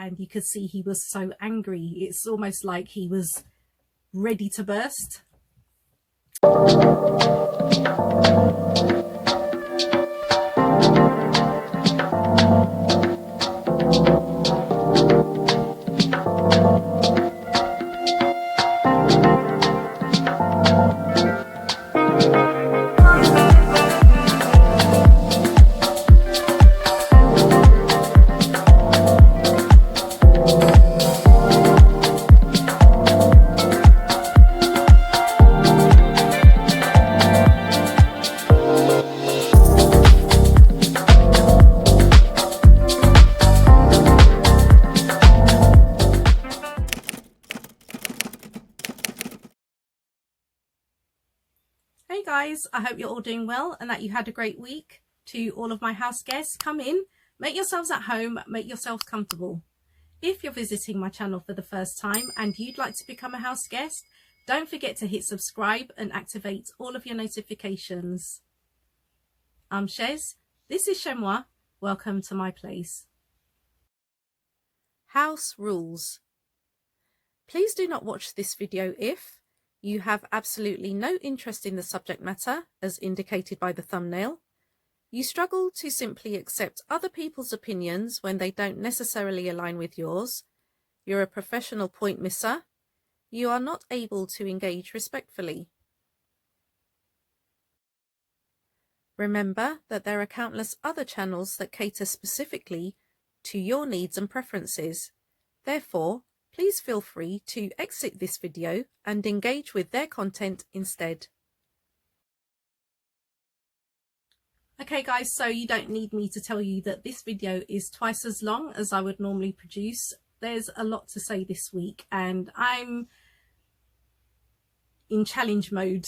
and you could see he was so angry. It's almost like he was ready to burst. Hey guys, I hope you're all doing well and that you had a great week. To all of my house guests, come in, make yourselves at home, make yourselves comfortable. If you're visiting my channel for the first time and you'd like to become a house guest, don't forget to hit subscribe and activate all of your notifications. I'm Chez, this is Chez M0i, welcome to my place. House rules. Please do not watch this video if you have absolutely no interest in the subject matter, as indicated by the thumbnail. You struggle to simply accept other people's opinions when they don't necessarily align with yours. You're a professional point misser. You are not able to engage respectfully. Remember that there are countless other channels that cater specifically to your needs and preferences. Therefore, please feel free to exit this video and engage with their content instead. Okay guys, so you don't need me to tell you that this video is twice as long as I would normally produce. There's a lot to say this week and I'm in challenge mode.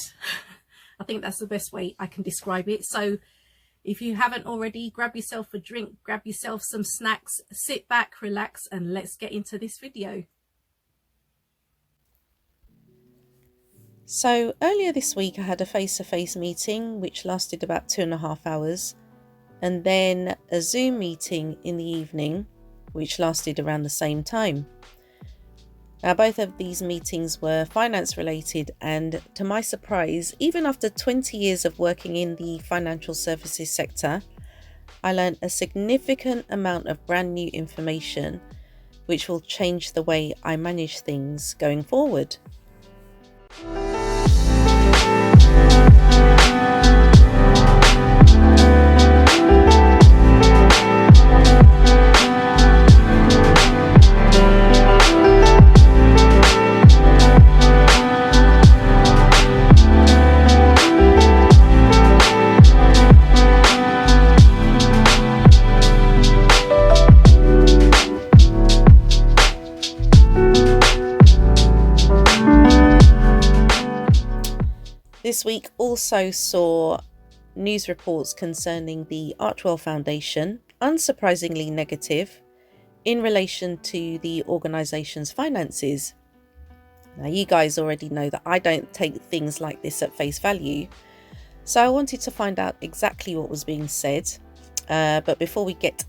I think that's the best way I can describe it. So if you haven't already, grab yourself a drink, grab yourself some snacks, sit back, relax, and let's get into this video. So earlier this week I had a face-to-face meeting which lasted about 2.5 hours, and then a Zoom meeting in the evening which lasted around the same time. Now both of these meetings were finance related, and to my surprise, even after 20 years of working in the financial services sector, I learned a significant amount of brand new information which will change the way I manage things going forward. This week also saw news reports concerning the Archwell Foundation, unsurprisingly negative, in relation to the organisation's finances. Now you guys already know that I don't take things like this at face value, so I wanted to find out exactly what was being said. But before we get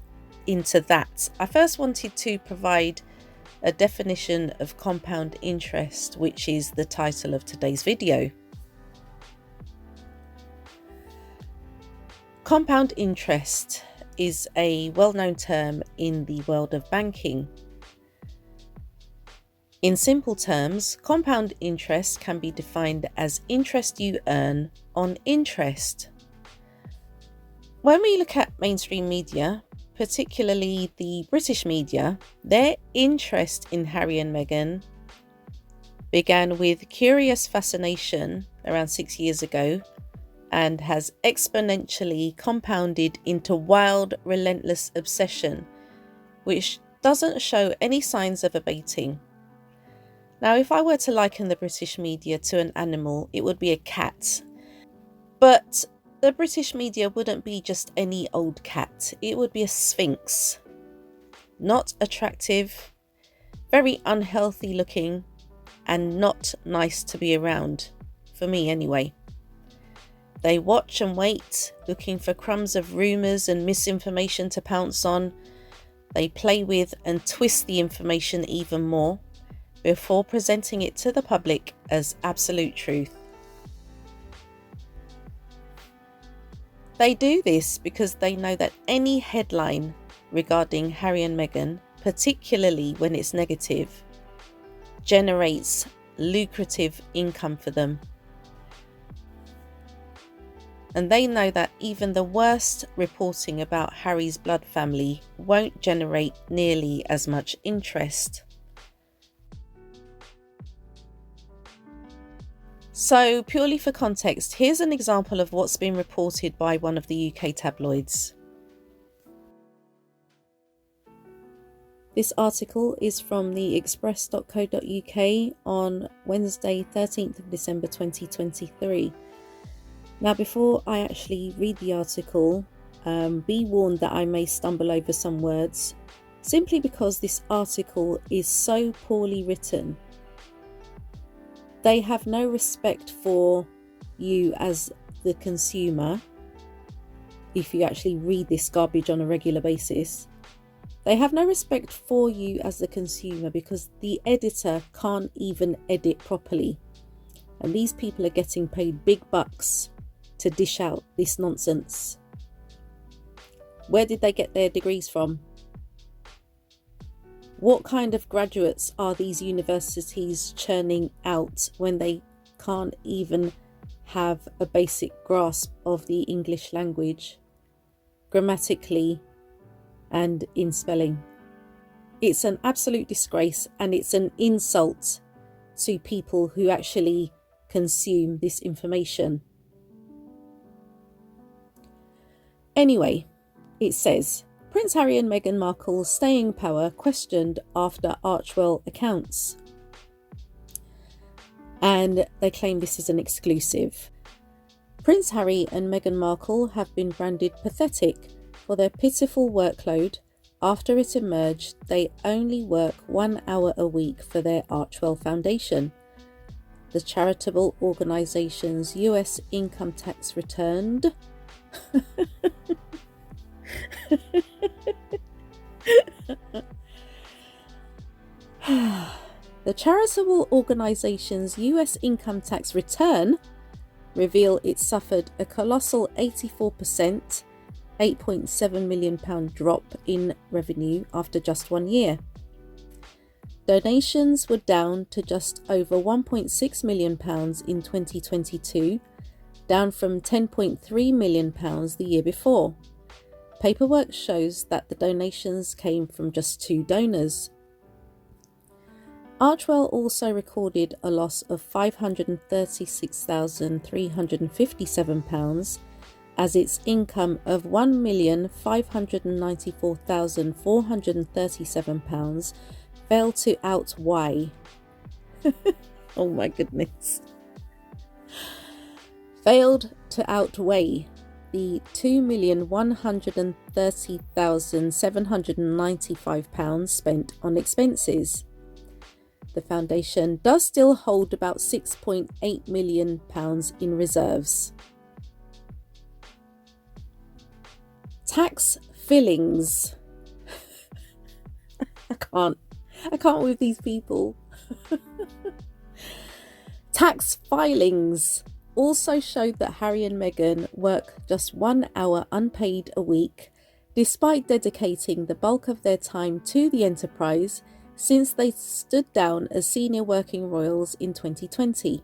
into that, I first wanted to provide a definition of compound interest, which is the title of today's video. Compound interest is a well-known term in the world of banking. In simple terms, compound interest can be defined as interest you earn on interest. When we look at mainstream media, particularly the British media, their interest in Harry and Meghan began with curious fascination around 6 years ago, and has exponentially compounded into wild, relentless obsession, which doesn't show any signs of abating. Now, if I were to liken the British media to an animal, it would be a cat. But the British media wouldn't be just any old cat, it would be a Sphynx. Not attractive, very unhealthy looking, and not nice to be around, for me anyway. They watch and wait, looking for crumbs of rumours and misinformation to pounce on, they play with and twist the information even more before presenting it to the public as absolute truth. They do this because they know that any headline regarding Harry and Meghan, particularly when it's negative, generates lucrative income for them. And they know that even the worst reporting about Harry's blood family won't generate nearly as much interest. So, purely for context, here's an example of what's been reported by one of the UK tabloids. This article is from the express.co.uk on Wednesday 13th of December 2023. Now, before I actually read the article, be warned that I may stumble over some words, simply because this article is so poorly written. They have no respect for you as the consumer. If you actually read this garbage on a regular basis, they have no respect for you as the consumer because the editor can't even edit properly. And these people are getting paid big bucks to dish out this nonsense. Where did they get their degrees from? What kind of graduates are these universities churning out when they can't even have a basic grasp of the English language, grammatically and in spelling? It's an absolute disgrace, and it's an insult to people who actually consume this information. Anyway, it says, Prince Harry and Meghan Markle's staying power questioned after Archwell accounts. And they claim this is an exclusive. Prince Harry and Meghan Markle have been branded pathetic for their pitiful workload after it emerged they only work 1 hour a week for their Archwell Foundation, the charitable organisation's US income tax returned. The charitable organisation's US income tax return reveal it suffered a colossal 84%, £8.7 million drop in revenue after just 1 year. Donations were down to just over £1.6 million in 2022, down from £10.3 million the year before. Paperwork shows that the donations came from just 2 donors. Archwell also recorded a loss of £536,357 as its income of £1,594,437 failed to outweigh. Oh my goodness. Failed to outweigh the £2,130,795 spent on expenses. The foundation does still hold about £6.8 million in reserves. Tax fillings. I can't with these people. Tax filings also showed that Harry and Meghan work just 1 hour unpaid a week, despite dedicating the bulk of their time to the enterprise since they stood down as senior working royals in 2020.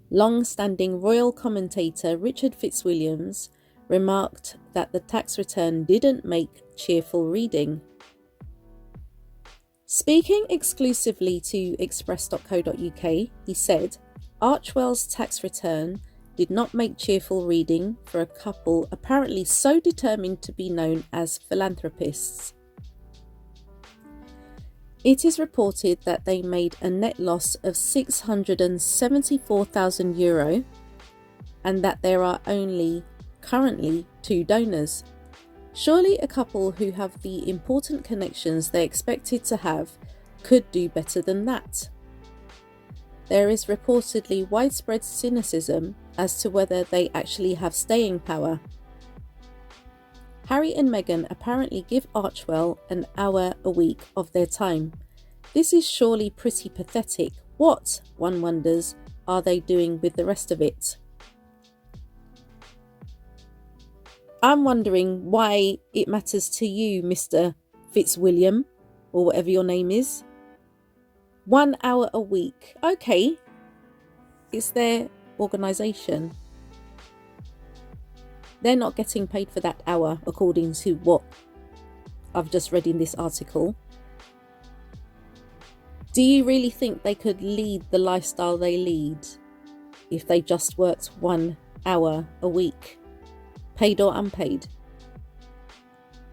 Long-standing royal commentator Richard Fitzwilliams remarked that the tax return didn't make cheerful reading. Speaking exclusively to express.co.uk, he said, Archwell's tax return did not make cheerful reading for a couple apparently so determined to be known as philanthropists. It is reported that they made a net loss of €674,000 and that there are only currently 2 donors. Surely a couple who have the important connections they expected to have could do better than that. There is reportedly widespread cynicism as to whether they actually have staying power. Harry and Meghan apparently give Archwell an hour a week of their time. This is surely pretty pathetic. What, one wonders, are they doing with the rest of it? I'm wondering why it matters to you, Mr. Fitzwilliam, or whatever your name is. 1 hour a week. Okay, it's their organisation. They're not getting paid for that hour, according to what I've just read in this article. Do you really think they could lead the lifestyle they lead if they just worked 1 hour a week, paid or unpaid?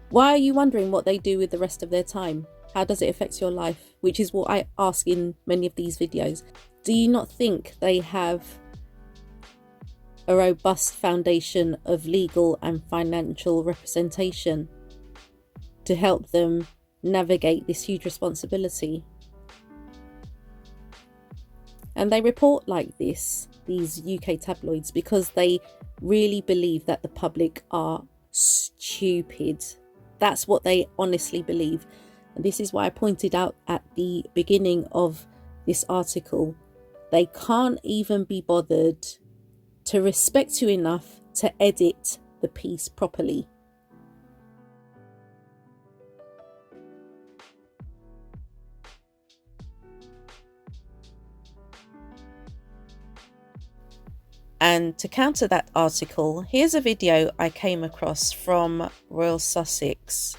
Why are you wondering what they do with the rest of their time? How does it affect your life? Which is what I ask in many of these videos. Do you not think they have a robust foundation of legal and financial representation to help them navigate this huge responsibility? And they report like this, these UK tabloids, because they really believe that the public are stupid. That's what they honestly believe. And this is why I pointed out at the beginning of this article, they can't even be bothered to respect you enough to edit the piece properly. And to counter that article, here's a video I came across from Royal Sussex.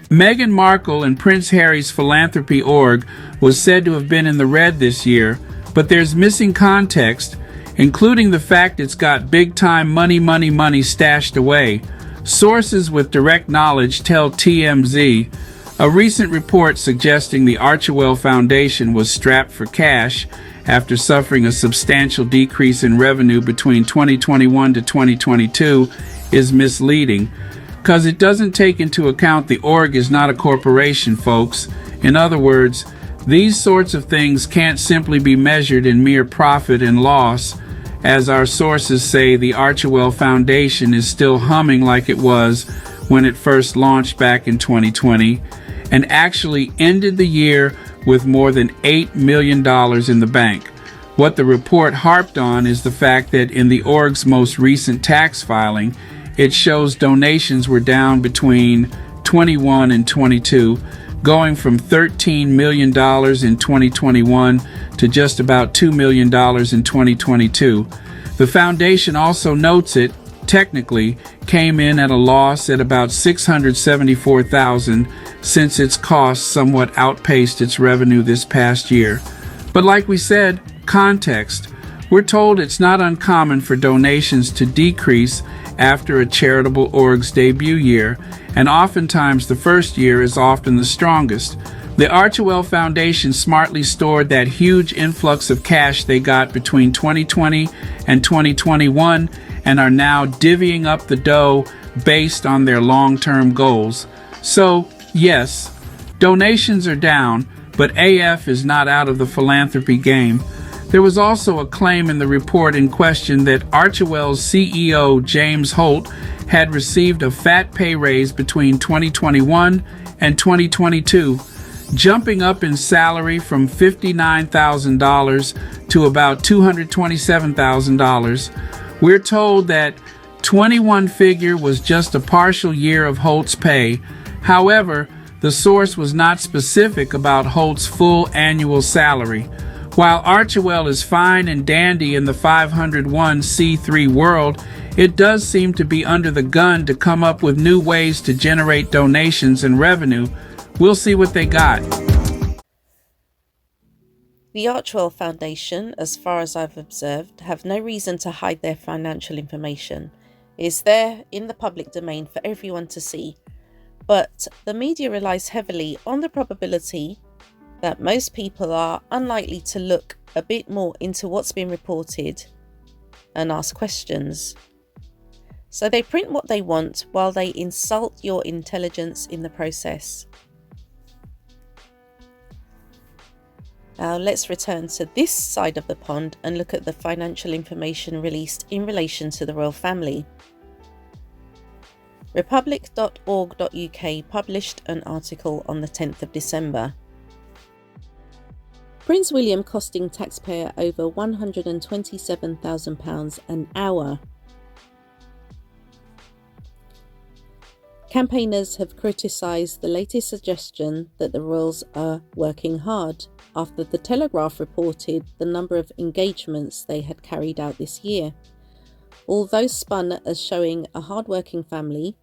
Meghan Markle and Prince Harry's philanthropy org was said to have been in the red this year, but there's missing context, including the fact it's got big-time money stashed away. Sources with direct knowledge tell TMZ. A recent report suggesting the Archwell Foundation was strapped for cash after suffering a substantial decrease in revenue between 2021 to 2022 is misleading, because it doesn't take into account the org is not a corporation, folks. In other words, these sorts of things can't simply be measured in mere profit and loss. As our sources say, the Archewell Foundation is still humming like it was when it first launched back in 2020, and actually ended the year with more than $8 million in the bank. What the report harped on is the fact that in the org's most recent tax filing, it shows donations were down between 21 and 22, going from $13 million in 2021 to just about $2 million in 2022. The foundation also notes it, technically, came in at a loss at about $674,000 since its costs somewhat outpaced its revenue this past year. But like we said, context. We're told it's not uncommon for donations to decrease after a charitable org's debut year, and oftentimes the first year is often the strongest. The Archewell Foundation smartly stored that huge influx of cash they got between 2020 and 2021 and are now divvying up the dough based on their long-term goals. So, yes, donations are down, but AF is not out of the philanthropy game. There was also a claim in the report in question that Archewell's CEO, James Holt, had received a fat pay raise between 2021 and 2022, jumping up in salary from $59,000 to about $227,000. We're told that 21 figure was just a partial year of Holt's pay. However, the source was not specific about Holt's full annual salary. While Archewell is fine and dandy in the 501c3 world, it does seem to be under the gun to come up with new ways to generate donations and revenue. We'll see what they got. The Archwell Foundation, as far as I've observed, have no reason to hide their financial information. It's there in the public domain for everyone to see. But the media relies heavily on the probability that most people are unlikely to look a bit more into what's been reported and ask questions. So they print what they want while they insult your intelligence in the process. Now let's return to this side of the pond and look at the financial information released in relation to the royal family. Republic.org.uk published an article on the 10th of December. Prince William costing taxpayer over £127,000 an hour. Campaigners have criticised the latest suggestion that the royals are working hard after the Telegraph reported the number of engagements they had carried out this year. Although spun as showing a hard-working family,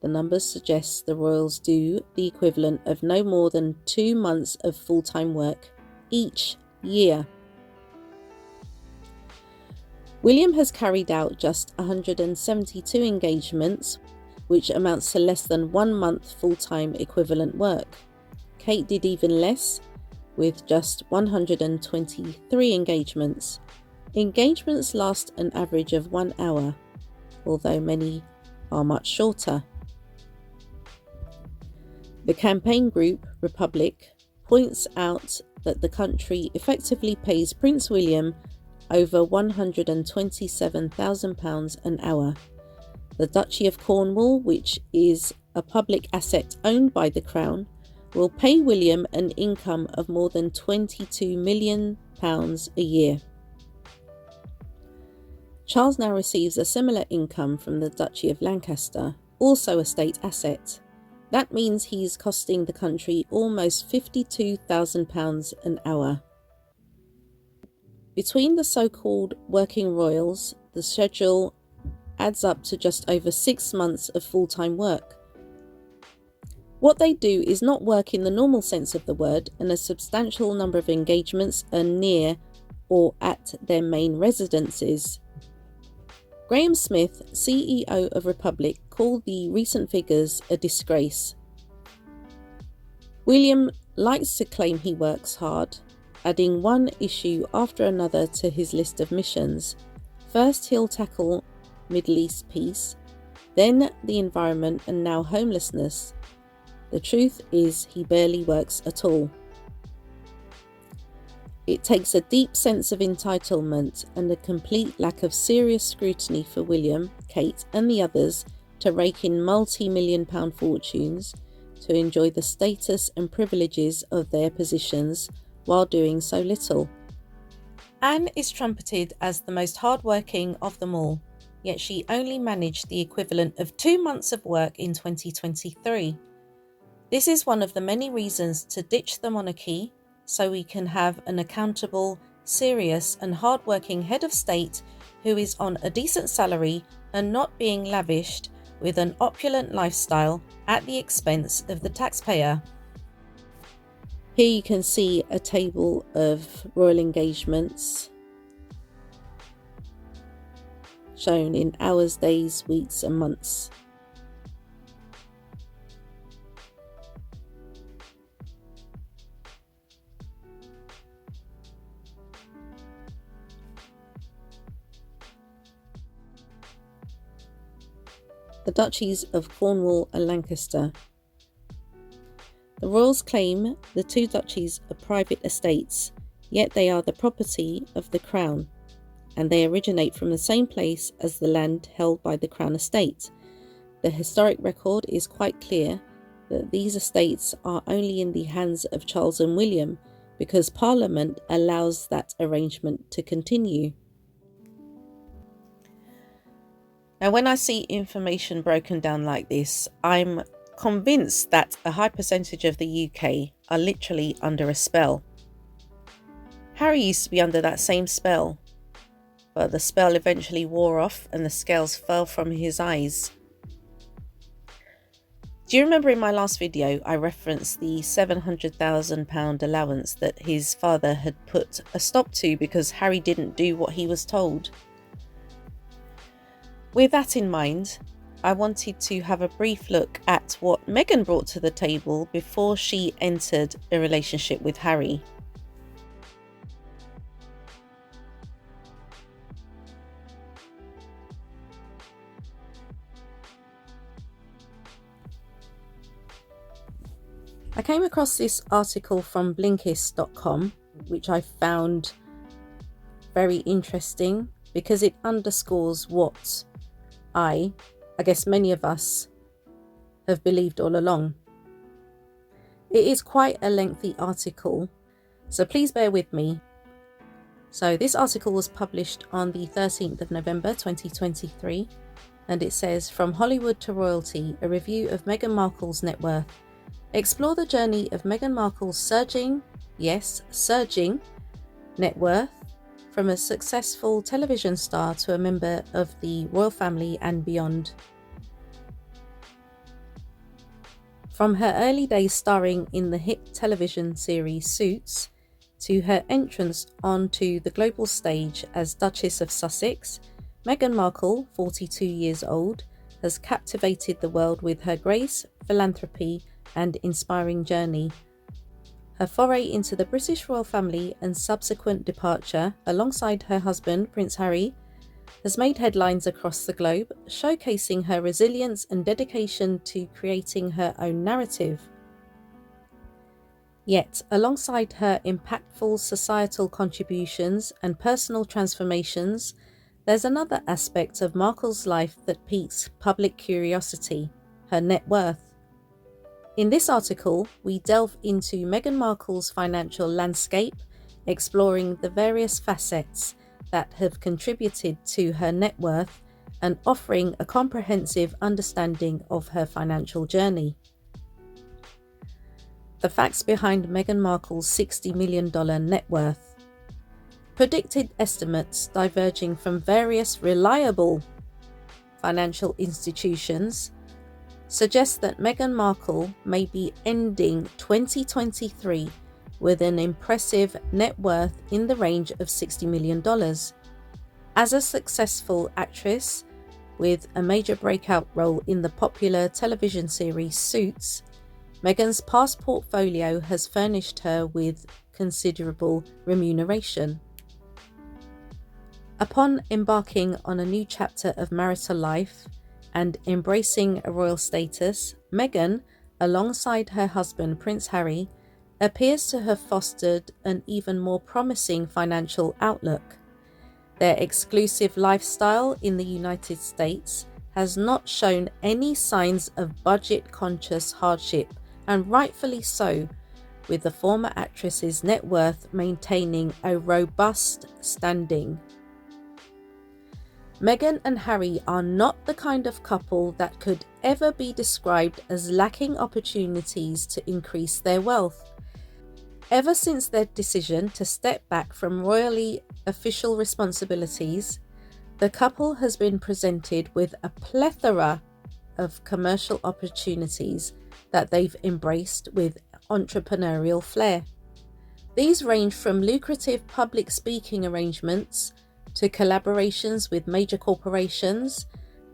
the numbers suggest the royals do the equivalent of no more than 2 months of full-time work each year. William has carried out just 172 engagements, which amounts to less than 1 month full-time equivalent work. Kate did even less, with just 123 engagements. Engagements last an average of 1 hour, although many are much shorter. The campaign group, Republic, points out that the country effectively pays Prince William over £127,000 an hour. The Duchy of Cornwall, which is a public asset owned by the Crown, will pay William an income of more than £22 million a year. Charles now receives a similar income from the Duchy of Lancaster, also a state asset. That means he's costing the country almost £52,000 an hour. Between the so-called working royals, the schedule adds up to just over 6 months of full-time work. What they do is not work in the normal sense of the word, and a substantial number of engagements are near or at their main residences. Graham Smith, CEO of Republic, called the recent figures a disgrace. William likes to claim he works hard, adding one issue after another to his list of missions. First, he'll tackle Middle East peace, then the environment, and now homelessness. The truth is he barely works at all. It takes a deep sense of entitlement and a complete lack of serious scrutiny for William, Kate and the others to rake in multi-million-pound fortunes, to enjoy the status and privileges of their positions while doing so little. Anne is trumpeted as the most hard-working of them all, yet she only managed the equivalent of 2 months of work in 2023. This is one of the many reasons to ditch the monarchy, so we can have an accountable, serious and hard-working head of state who is on a decent salary and not being lavished with an opulent lifestyle at the expense of the taxpayer. Here you can see a table of royal engagements shown in hours, days, weeks and months. The Duchies of Cornwall and Lancaster. The royals claim the 2 duchies are private estates, yet they are the property of the Crown, and they originate from the same place as the land held by the Crown estate. The historic record is quite clear that these estates are only in the hands of Charles and William because Parliament allows that arrangement to continue. Now, when I see information broken down like this, I'm convinced that a high percentage of the UK are literally under a spell. Harry used to be under that same spell, but the spell eventually wore off and the scales fell from his eyes. Do you remember in my last video I referenced the £700,000 allowance that his father had put a stop to because Harry didn't do what he was told? With that in mind, I wanted to have a brief look at what Meghan brought to the table before she entered a relationship with Harry. I came across this article from Blinkist.com which I found very interesting because it underscores what I guess many of us have believed all along. It is quite a lengthy article, so please bear with me. So this article was published on the 13th of November 2023, and it says, "From Hollywood to Royalty, a review of Meghan Markle's net worth. Explore the journey of Meghan Markle's surging net worth, from a successful television star to a member of the royal family and beyond. From her early days starring in the hit television series Suits, to her entrance onto the global stage as Duchess of Sussex, Meghan Markle, 42 years old, has captivated the world with her grace, philanthropy, and inspiring journey. Her foray into the British royal family and subsequent departure, alongside her husband, Prince Harry, has made headlines across the globe, showcasing her resilience and dedication to creating her own narrative. Yet, alongside her impactful societal contributions and personal transformations, there's another aspect of Markle's life that piques public curiosity: her net worth. In this article, we delve into Meghan Markle's financial landscape, exploring the various facets that have contributed to her net worth and offering a comprehensive understanding of her financial journey. The facts behind Meghan Markle's $60 million net worth. Predicted estimates diverging from various reliable financial institutions suggest that Meghan Markle may be ending 2023 with an impressive net worth in the range of $60 million. As a successful actress with a major breakout role in the popular television series Suits, Meghan's past portfolio has furnished her with considerable remuneration. Upon embarking on a new chapter of marital life and embracing a royal status, Meghan, alongside her husband Prince Harry, appears to have fostered an even more promising financial outlook. Their exclusive lifestyle in the United States has not shown any signs of budget-conscious hardship, and rightfully so, with the former actress's net worth maintaining a robust standing. Meghan and Harry are not the kind of couple that could ever be described as lacking opportunities to increase their wealth. Ever since their decision to step back from royally official responsibilities, the couple has been presented with a plethora of commercial opportunities that they've embraced with entrepreneurial flair. These range from lucrative public speaking arrangements to collaborations with major corporations,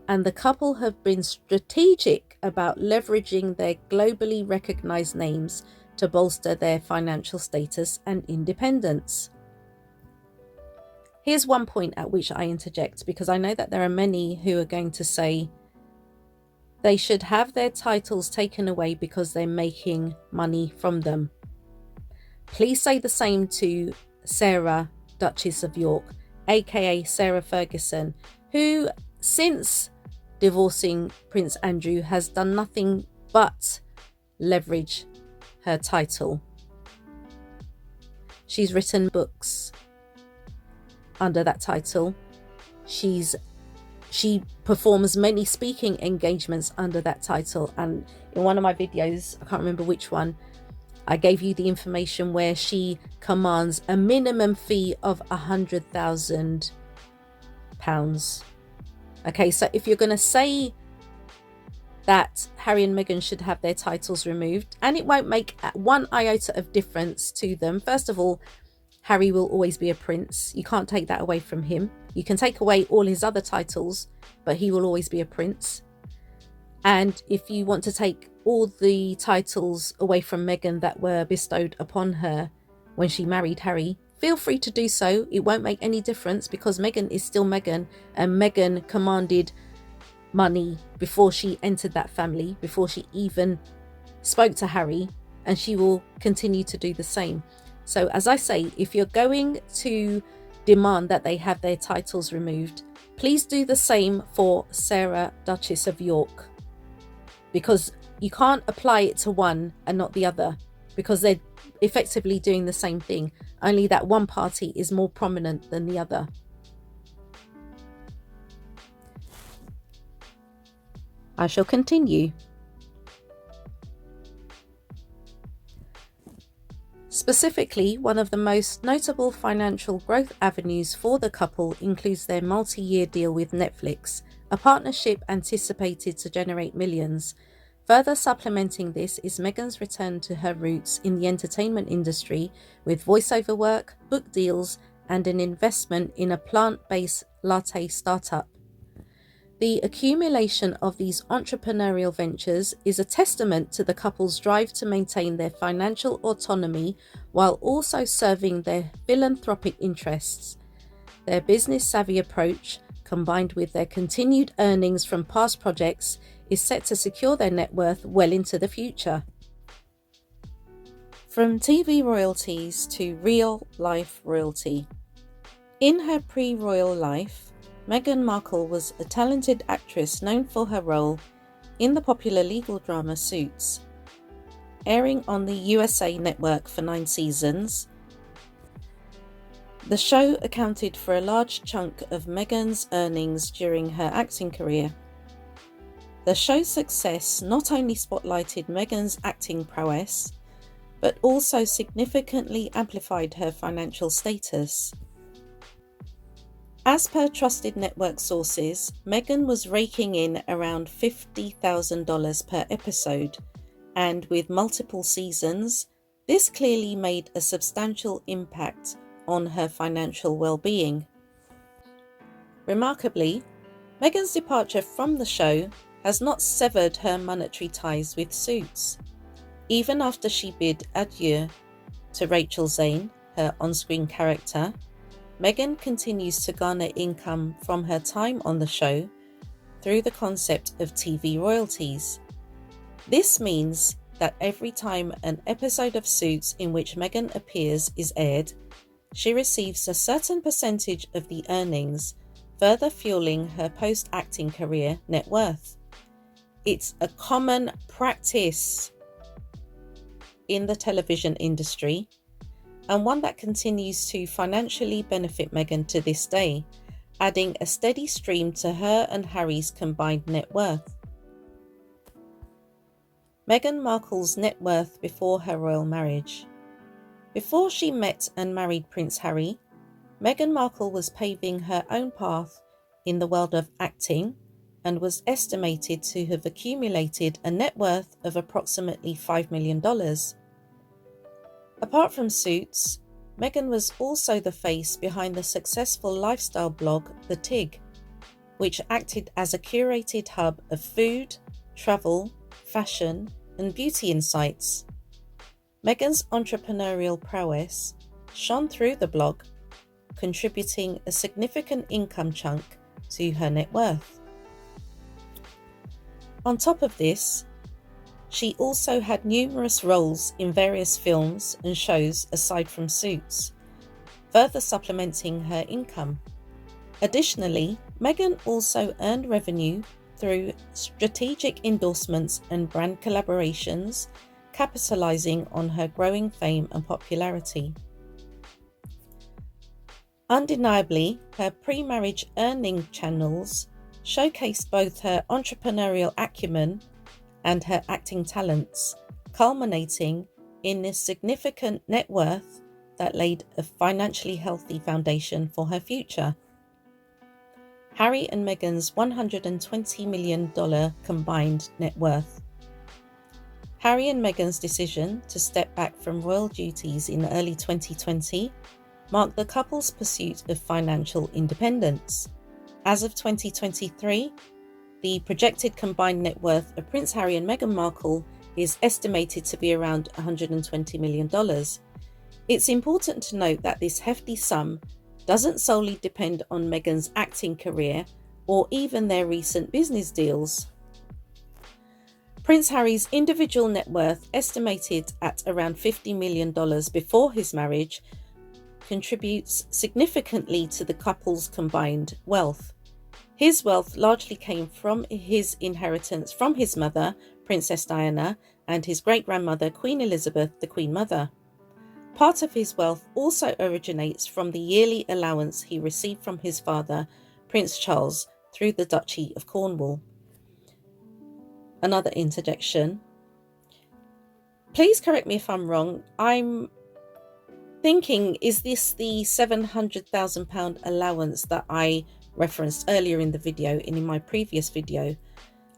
and the couple have been strategic about leveraging their globally recognized names to bolster their financial status and independence. Here's one point at which I interject, because I know that there are many who are going to say they should have their titles taken away because they're making money from them. Please say the same to Sarah, Duchess of York, aka Sarah Ferguson, who, since divorcing Prince Andrew, has done nothing but leverage her title. She's written books under that title. She performs many speaking engagements under that title, and in one of my videos, I can't remember which one, I gave you the information where she commands a minimum fee of £100,000. Okay, so if you're going to say that Harry and Meghan should have their titles removed, and it won't make one iota of difference to them. First of all, Harry will always be a prince. You can't take that away from him. You can take away all his other titles, but he will always be a prince. And if you want to take all the titles away from Meghan that were bestowed upon her when she married Harry, feel free to do so. It won't make any difference, because Meghan is still Meghan, and Meghan commanded money before she entered that family, before she even spoke to Harry, and she will continue to do the same. So as I say, if you're going to demand that they have their titles removed, please do the same for Sarah, Duchess of York, because you can't apply it to one and not the other, because they're effectively doing the same thing, only that one party is more prominent than the other. I shall continue. Specifically, one of the most notable financial growth avenues for the couple includes their multi-year deal with Netflix, a partnership anticipated to generate millions. Further supplementing this is Meghan's return to her roots in the entertainment industry with voiceover work, book deals, and an investment in a plant-based latte startup. The accumulation of these entrepreneurial ventures is a testament to the couple's drive to maintain their financial autonomy while also serving their philanthropic interests. Their business-savvy approach, combined with their continued earnings from past projects, is set to secure their net worth well into the future. From TV royalties to real-life royalty. In her pre-royal life, Meghan Markle was a talented actress known for her role in the popular legal drama Suits. Airing on the USA Network for 9 seasons, the show accounted for a large chunk of Meghan's earnings during her acting career. The show's success not only spotlighted Meghan's acting prowess, but also significantly amplified her financial status. As per trusted network sources, Meghan was raking in around $50,000 per episode, and with multiple seasons, this clearly made a substantial impact on her financial well-being. Remarkably, Meghan's departure from the show has not severed her monetary ties with Suits. Even after she bid adieu to Rachel Zane, her on-screen character, Meghan continues to garner income from her time on the show through the concept of TV royalties. This means that every time an episode of Suits in which Meghan appears is aired, she receives a certain percentage of the earnings, further fueling her post-acting career net worth. It's a common practice in the television industry, and one that continues to financially benefit Meghan to this day, adding a steady stream to her and Harry's combined net worth. Meghan Markle's net worth before her royal marriage. Before she met and married Prince Harry, Meghan Markle was paving her own path in the world of acting and was estimated to have accumulated a net worth of approximately $5 million. Apart from Suits, Meghan was also the face behind the successful lifestyle blog The Tig, which acted as a curated hub of food, travel, fashion, and beauty insights. Meghan's entrepreneurial prowess shone through the blog, contributing a significant income chunk to her net worth. On top of this, she also had numerous roles in various films and shows aside from Suits, further supplementing her income. Additionally, Meghan also earned revenue through strategic endorsements and brand collaborations, capitalizing on her growing fame and popularity. Undeniably, her pre-marriage earning channels showcased both her entrepreneurial acumen and her acting talents, culminating in a significant net worth that laid a financially healthy foundation for her future. Harry and Meghan's $120 million combined net worth. Harry and Meghan's decision to step back from royal duties in early 2020 marked the couple's pursuit of financial independence. As of 2023, the projected combined net worth of Prince Harry and Meghan Markle is estimated to be around $120 million. It's important to note that this hefty sum doesn't solely depend on Meghan's acting career or even their recent business deals. Prince Harry's individual net worth, estimated at around $50 million before his marriage, contributes significantly to the couple's combined wealth. His wealth largely came from his inheritance from his mother, Princess Diana, and his great-grandmother, Queen Elizabeth, the Queen Mother. Part of his wealth also originates from the yearly allowance he received from his father, Prince Charles, through the Duchy of Cornwall. Another interjection. Please correct me if I'm wrong. I'm thinking, is this the £700,000 allowance that I referenced earlier in the video and in my previous video?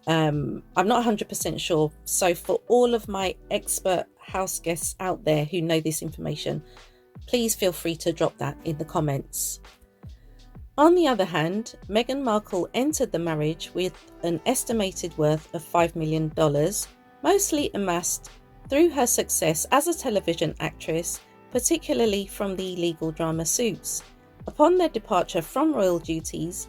I'm not 100% sure. So for all of my expert house guests out there who know this information, please feel free to drop that in the comments. On the other hand, Meghan Markle entered the marriage with an estimated worth of $5 million, mostly amassed through her success as a television actress, particularly from the legal drama Suits. Upon their departure from royal duties,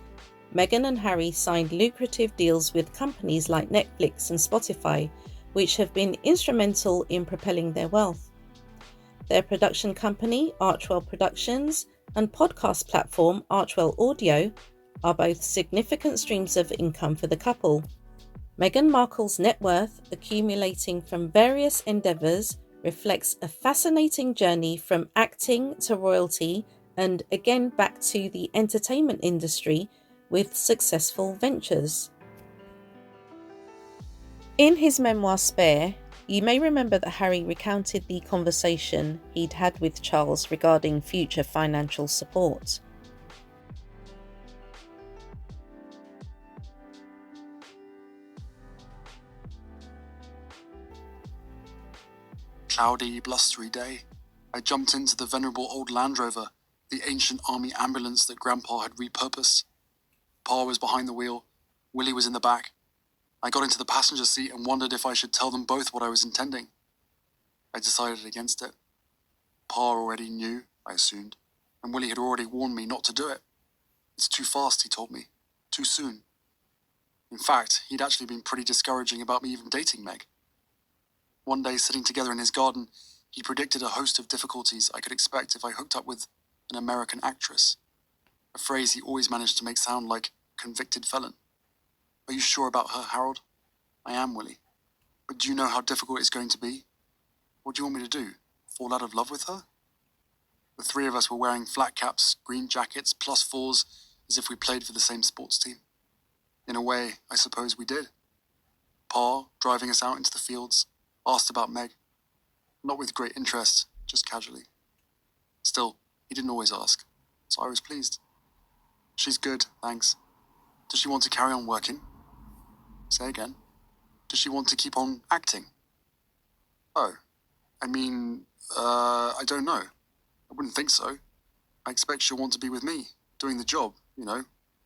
Meghan and Harry signed lucrative deals with companies like Netflix and Spotify, which have been instrumental in propelling their wealth. Their production company, Archwell Productions, and podcast platform, Archwell Audio, are both significant streams of income for the couple. Meghan Markle's net worth, accumulating from various endeavours, reflects a fascinating journey from acting to royalty and again back to the entertainment industry with successful ventures. In his memoir Spare, you may remember that Harry recounted the conversation he'd had with Charles regarding future financial support. Cloudy, blustery day. I jumped into the venerable old Land Rover, the ancient army ambulance that Grandpa had repurposed. Pa was behind the wheel, Willie was in the back. I got into the passenger seat and wondered if I should tell them both what I was intending. I decided against it. Pa already knew, I assumed, and Willie had already warned me not to do it. It's too fast, he told me. Too soon. In fact, he'd actually been pretty discouraging about me even dating Meg. One day, sitting together in his garden, he predicted a host of difficulties I could expect if I hooked up with an American actress. A phrase he always managed to make sound like convicted felon. Are you sure about her, Harold? I am, Willie. But do you know how difficult it's going to be? What do you want me to do? Fall out of love with her? The three of us were wearing flat caps, green jackets, +4s, as if we played for the same sports team. In a way, I suppose we did. Pa, driving us out into the fields, asked about Meg. Not with great interest, just casually. Still, he didn't always ask, so I was pleased. She's good, thanks. Does she want to carry on working? Say again. Does she want to keep on acting? Oh, I don't know. I wouldn't think so. I expect she'll want to be with me, doing the job,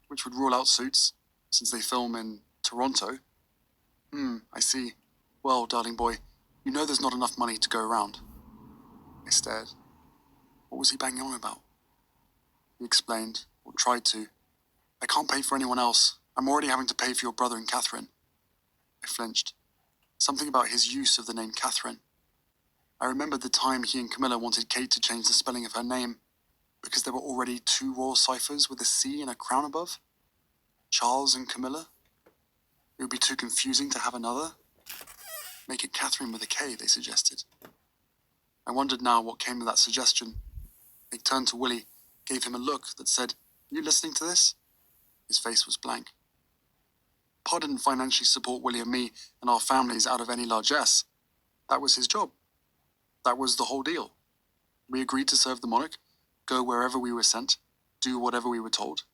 which would rule out Suits, since they film in Toronto. I see. Well, darling boy, you know there's not enough money to go around. I stared. What was he banging on about? He explained, or tried to. I can't pay for anyone else. I'm already having to pay for your brother and Catherine. I flinched. Something about his use of the name Catherine. I remembered the time he and Camilla wanted Kate to change the spelling of her name, because there were already 2 royal ciphers with a C and a crown above. Charles and Camilla. It would be too confusing to have another. Make it Catherine with a K, they suggested. I wondered now what came of that suggestion. They turned to Willie, gave him a look that said, "You listening to this?" His face was blank. Pa didn't financially support Willie and me and our families out of any largesse. That was his job. That was the whole deal. We agreed to serve the monarch, go wherever we were sent, do whatever we were told,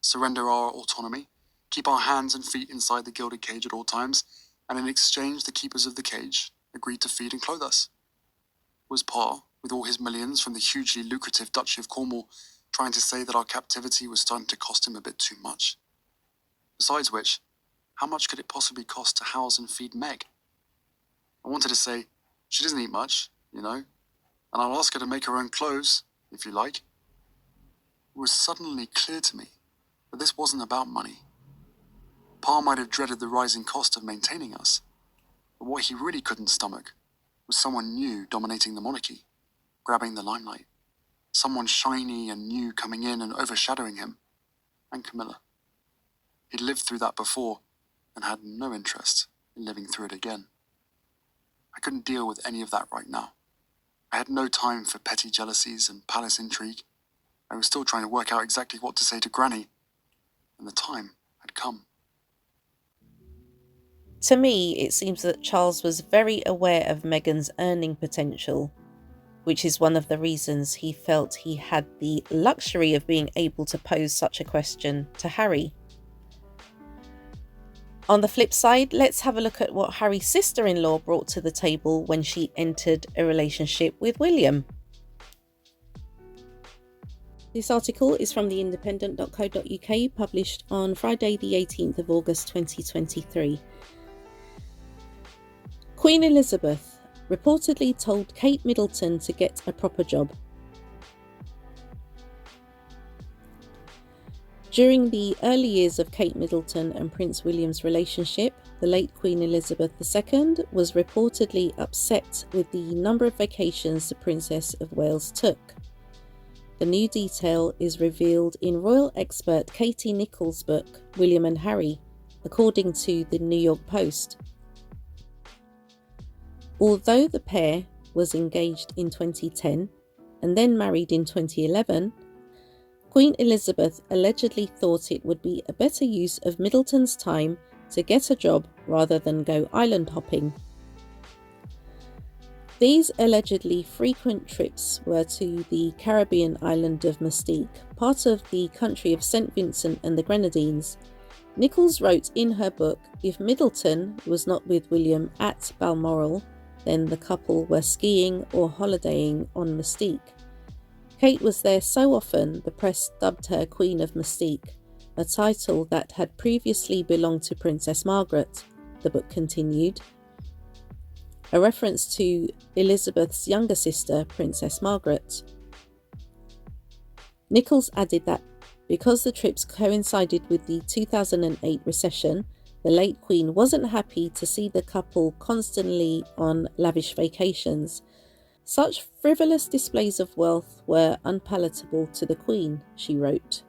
surrender our autonomy, keep our hands and feet inside the gilded cage at all times, and in exchange the keepers of the cage agreed to feed and clothe us. Was Pa, with all his millions from the hugely lucrative Duchy of Cornwall, trying to say that our captivity was starting to cost him a bit too much? Besides which, how much could it possibly cost to house and feed Meg? I wanted to say, she doesn't eat much, and I'll ask her to make her own clothes, if you like. It was suddenly clear to me that this wasn't about money. Pa might have dreaded the rising cost of maintaining us, But what he really couldn't stomach was someone new dominating the monarchy, grabbing the limelight. Someone shiny and new coming in and overshadowing him, and Camilla. He'd lived through that before and had no interest in living through it again. I couldn't deal with any of that right now. I had no time for petty jealousies and palace intrigue. I was still trying to work out exactly what to say to Granny, and the time had come. To me, it seems that Charles was very aware of Meghan's earning potential, which is one of the reasons he felt he had the luxury of being able to pose such a question to Harry. On the flip side, let's have a look at what Harry's sister-in-law brought to the table when she entered a relationship with William. This article is from theindependent.co.uk, published on Friday the 18th of August 2023. Queen Elizabeth reportedly told Kate Middleton to get a proper job. During the early years of Kate Middleton and Prince William's relationship, the late Queen Elizabeth II was reportedly upset with the number of vacations the Princess of Wales took. The new detail is revealed in royal expert Katie Nichols' book, William and Harry, according to the New York Post. Although the pair was engaged in 2010 and then married in 2011, Queen Elizabeth allegedly thought it would be a better use of Middleton's time to get a job rather than go island hopping. These allegedly frequent trips were to the Caribbean island of Mystique, part of the country of St. Vincent and the Grenadines. Nichols wrote in her book, if Middleton was not with William at Balmoral, then the couple were skiing or holidaying on Mystique. Kate was there so often the press dubbed her Queen of Mystique, a title that had previously belonged to Princess Margaret, the book continued, a reference to Elizabeth's younger sister, Princess Margaret. Nichols added that because the trips coincided with the 2008 recession, the late Queen wasn't happy to see the couple constantly on lavish vacations. Such frivolous displays of wealth were unpalatable to the Queen, she wrote.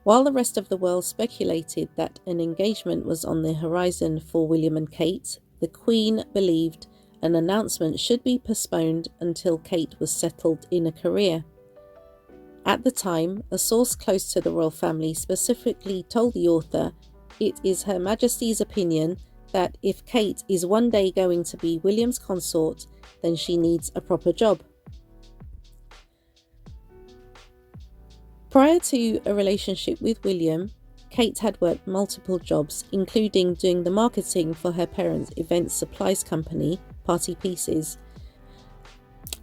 While the rest of the world speculated that an engagement was on the horizon for William and Kate, the Queen believed an announcement should be postponed until Kate was settled in a career. At the time, a source close to the royal family specifically told the author, "It is Her Majesty's opinion that if Kate is one day going to be William's consort, then she needs a proper job." Prior to a relationship with William, Kate had worked multiple jobs, including doing the marketing for her parents' event supplies company, Party Pieces.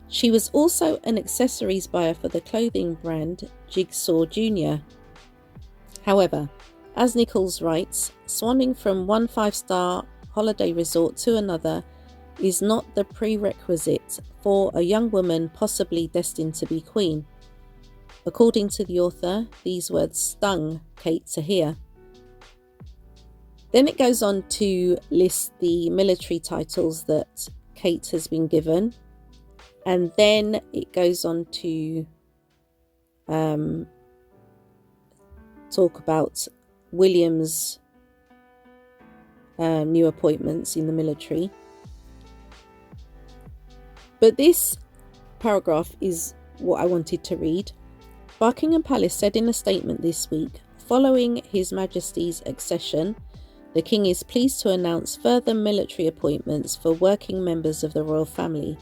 She was also an accessories buyer for the clothing brand Jigsaw Jr. However, as Nichols writes, swanning from one 5-star holiday resort to another is not the prerequisite for a young woman possibly destined to be queen. According to the author, these words stung Kate to hear. Then it goes on to list the military titles that Kate has been given, and then it goes on to talk about William's new appointments in the military. But this paragraph is what I wanted to read. Buckingham Palace said in a statement this week, following His Majesty's accession, the King is pleased to announce further military appointments for working members of the royal family.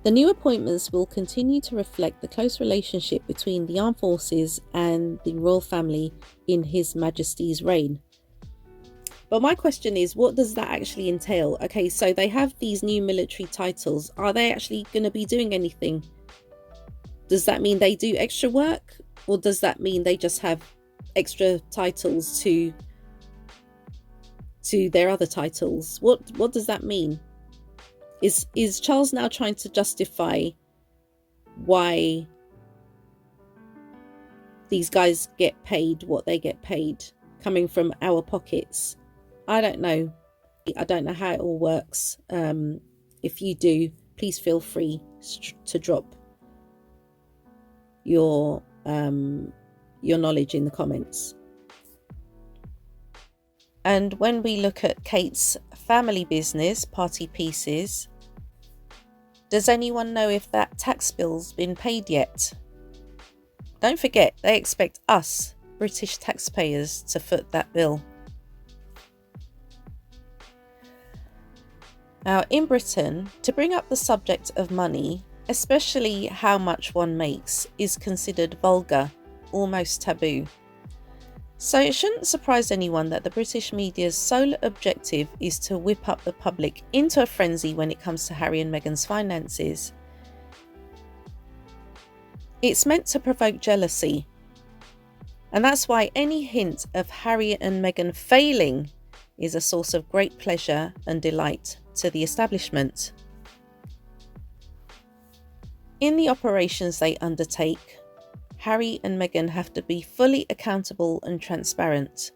The new appointments will continue to reflect the close relationship between the armed forces and the royal family in His Majesty's reign. But my question is, what does that actually entail? Okay, so they have these new military titles. Are they actually going to be doing anything? Does that mean they do extra work? Or does that mean they just have extra titles to their other titles? What does that mean? Is Charles now trying to justify why these guys get paid what they get paid, coming from our pockets? I don't know. I don't know how it all works. If you do, please feel free to drop your knowledge in the comments. And when we look at Kate's family business, Party Pieces, does anyone know if that tax bill's been paid yet? Don't forget, they expect us, British taxpayers, to foot that bill. Now, in Britain, to bring up the subject of money, especially how much one makes, is considered vulgar, almost taboo. So it shouldn't surprise anyone that the British media's sole objective is to whip up the public into a frenzy when it comes to Harry and Meghan's finances. It's meant to provoke jealousy, and that's why any hint of Harry and Meghan failing is a source of great pleasure and delight to the establishment. In the operations they undertake, Harry and Meghan have to be fully accountable and transparent.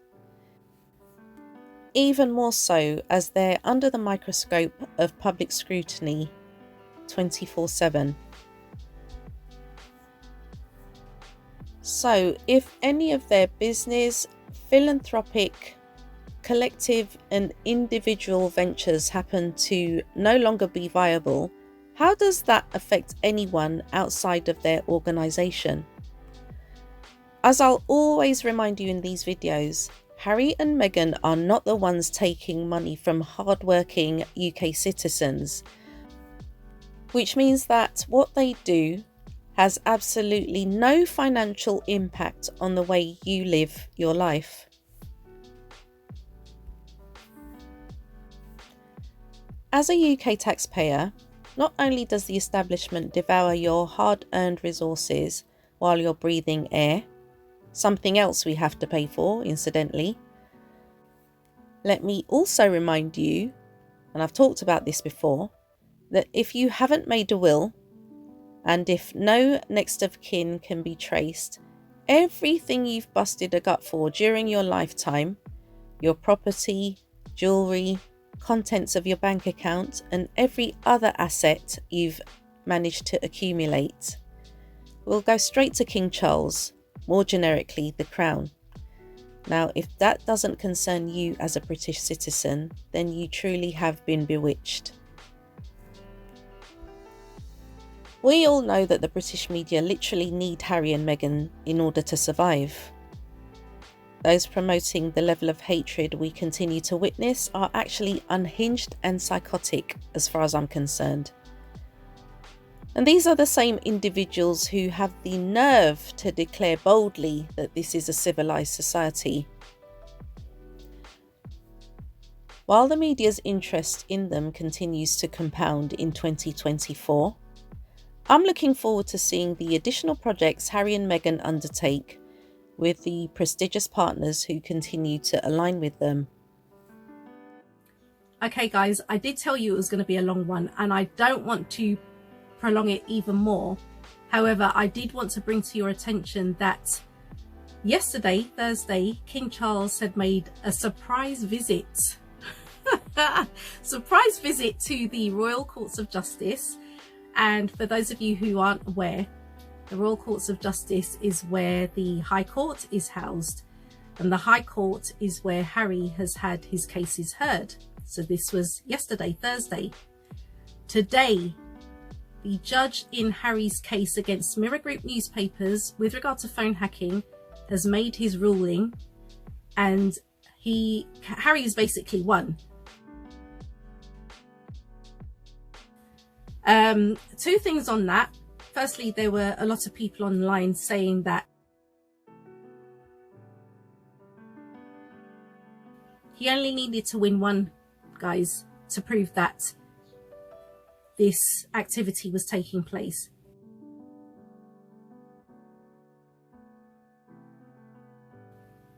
Even more so as they're under the microscope of public scrutiny 24/7. So if any of their business, philanthropic, collective and individual ventures happen to no longer be viable, how does that affect anyone outside of their organisation? As I'll always remind you in these videos, Harry and Meghan are not the ones taking money from hardworking UK citizens, which means that what they do has absolutely no financial impact on the way you live your life. As a UK taxpayer, not only does the establishment devour your hard-earned resources while you're breathing air, something else we have to pay for, incidentally. Let me also remind you, and I've talked about this before, that if you haven't made a will, and if no next of kin can be traced, everything you've busted a gut for during your lifetime, your property, jewellery, contents of your bank account, and every other asset you've managed to accumulate, will go straight to King Charles, more generically the Crown. Now, if that doesn't concern you as a British citizen, then you truly have been bewitched. We all know that the British media literally need Harry and Meghan in order to survive. Those promoting the level of hatred we continue to witness are actually unhinged and psychotic as far as I'm concerned. And these are the same individuals who have the nerve to declare boldly that this is a civilized society. While the media's interest in them continues to compound in 2024, I'm looking forward to seeing the additional projects Harry and Meghan undertake with the prestigious partners who continue to align with them. Okay guys, I did tell you it was going to be a long one, and I don't want to prolong it even more. However, I did want to bring to your attention that yesterday, Thursday, King Charles had made a surprise visit surprise visit to the Royal Courts of Justice. And for those of you who aren't aware, the Royal Courts of Justice is where the High Court is housed, and the High Court is where Harry has had his cases heard. So this was yesterday, Thursday. Today, the judge in Harry's case against Mirror Group newspapers with regard to phone hacking has made his ruling, and Harry's basically won. Two things on that. Firstly, there were a lot of people online saying that he only needed to win one, guys, to prove that this activity was taking place.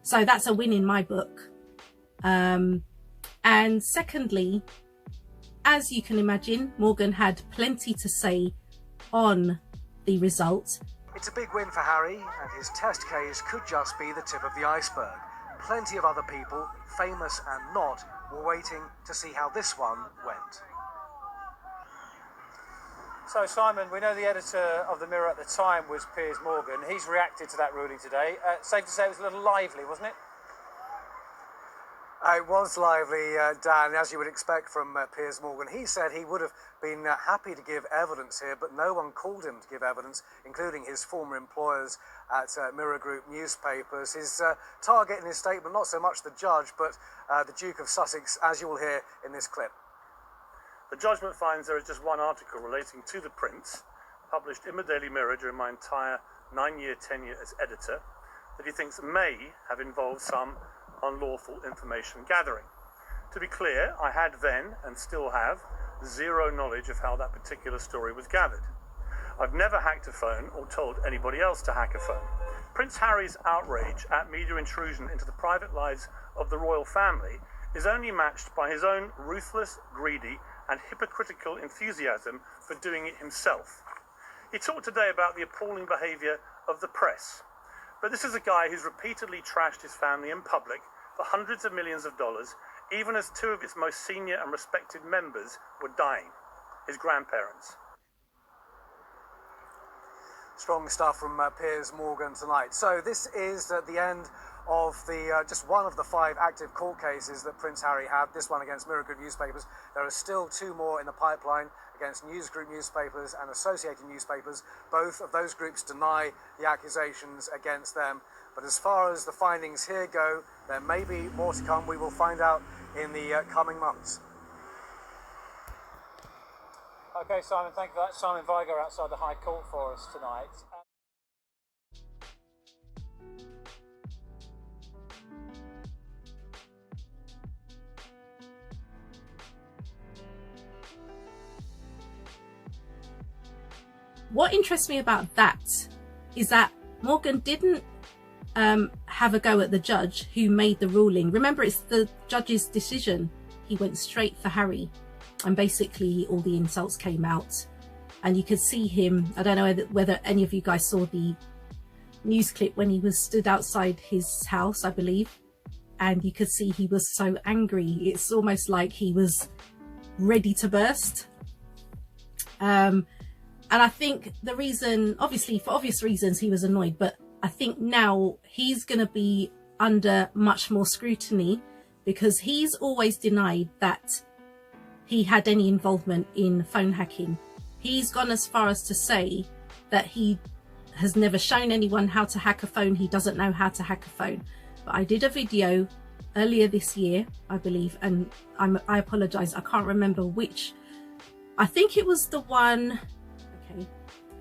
So that's a win in my book. And secondly, as you can imagine, Morgan had plenty to say on the result. It's a big win for Harry, and his test case could just be the tip of the iceberg. Plenty of other people, famous and not, we're waiting to see how this one went. So, Simon, we know the editor of the Mirror at the time was Piers Morgan. He's reacted to that ruling today. Safe to say it was a little lively, wasn't it? It was lively, Dan, as you would expect from Piers Morgan. He said he would have been happy to give evidence here, but no one called him to give evidence, including his former employers at Mirror Group newspapers. His target in his statement, not so much the judge, but the Duke of Sussex, as you will hear in this clip. The judgment finds there is just one article relating to the prints, published in the Daily Mirror during my entire 9-year tenure as editor, that he thinks may have involved some unlawful information gathering. To be clear, I had then, and still have, zero knowledge of how that particular story was gathered. I've never hacked a phone or told anybody else to hack a phone. Prince Harry's outrage at media intrusion into the private lives of the royal family is only matched by his own ruthless, greedy, and hypocritical enthusiasm for doing it himself. He talked today about the appalling behaviour of the press. But this is a guy who's repeatedly trashed his family in public for hundreds of millions of dollars, even as two of its most senior and respected members were dying, his grandparents. Strong stuff from Piers Morgan tonight. So this is the end of the just one of the 5 active court cases that Prince Harry had, this one against Mirror Group newspapers. There are still 2 more in the pipeline against News Group newspapers and Associated newspapers. Both of those groups deny the accusations against them. But as far as the findings here go, there may be more to come. We will find out in the coming months. Okay, Simon, thank you for that. Simon Viger outside the High Court for us tonight. What interests me about that is that Morgan didn't have a go at the judge who made the ruling. Remember, it's the judge's decision. He went straight for Harry, and basically all the insults came out, and you could see him. I don't know whether any of you guys saw the news clip when he was stood outside his house, I believe, and you could see he was so angry. It's almost like he was ready to burst. And I think the reason, obviously for obvious reasons, he was annoyed, but I think now he's going to be under much more scrutiny, because he's always denied that he had any involvement in phone hacking. He's gone as far as to say that he has never shown anyone how to hack a phone. He doesn't know how to hack a phone. But I did a video earlier this year, I believe, and I apologize, I can't remember which. I think it was the one,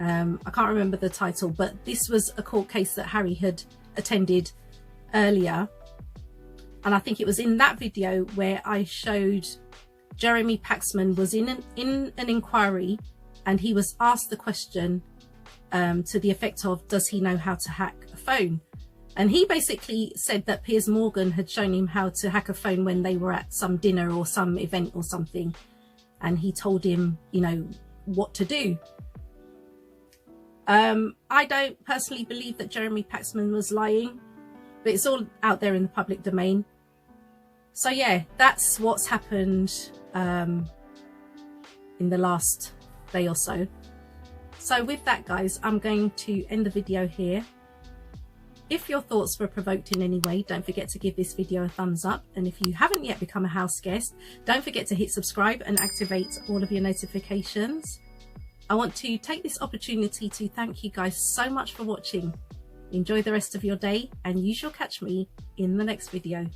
I can't remember the title, but this was a court case that Harry had attended earlier. And I think it was in that video where I showed Jeremy Paxman was in an inquiry, and he was asked the question to the effect of, does he know how to hack a phone? And he basically said that Piers Morgan had shown him how to hack a phone when they were at some dinner or some event or something. And he told him, you know, what to do. I don't personally believe that Jeremy Paxman was lying, but it's all out there in the public domain. So yeah, that's what's happened in the last day or so. So with that, guys, I'm going to end the video here. If your thoughts were provoked in any way, don't forget to give this video a thumbs up. And if you haven't yet become a house guest, don't forget to hit subscribe and activate all of your notifications. I want to take this opportunity to thank you guys so much for watching. Enjoy the rest of your day, and you shall catch me in the next video.